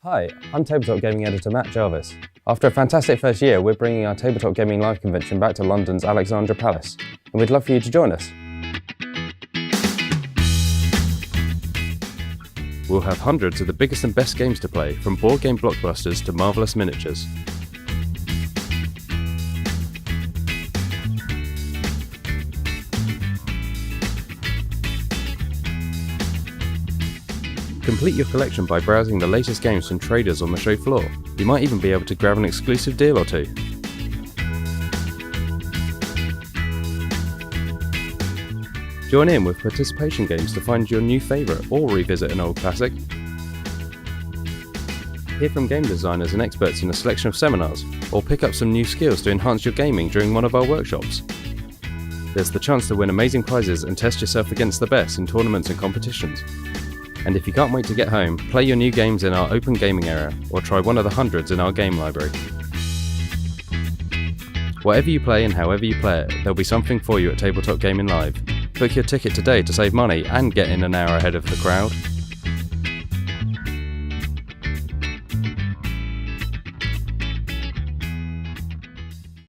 Hi, I'm Tabletop Gaming editor Matt Jarvis. After a fantastic first year, we're bringing our Tabletop Gaming Live convention back to London's Alexandra Palace, and we'd love for you to join us. We'll have hundreds of the biggest and best games to play, from board game blockbusters to marvellous miniatures. Complete your collection by browsing the latest games from traders on the show floor. You might even be able to grab an exclusive deal or two. Join in with participation games to find your new favourite or revisit an old classic. Hear from game designers and experts in a selection of seminars, or pick up some new skills to enhance your gaming during one of our workshops. There's the chance to win amazing prizes and test yourself against the best in tournaments and competitions. And if you can't wait to get home, play your new games in our open gaming area, or try one of the hundreds in our game library. Whatever you play and however you play it, there'll be something for you at Tabletop Gaming Live. Book your ticket today to save money and get in an hour ahead of the crowd.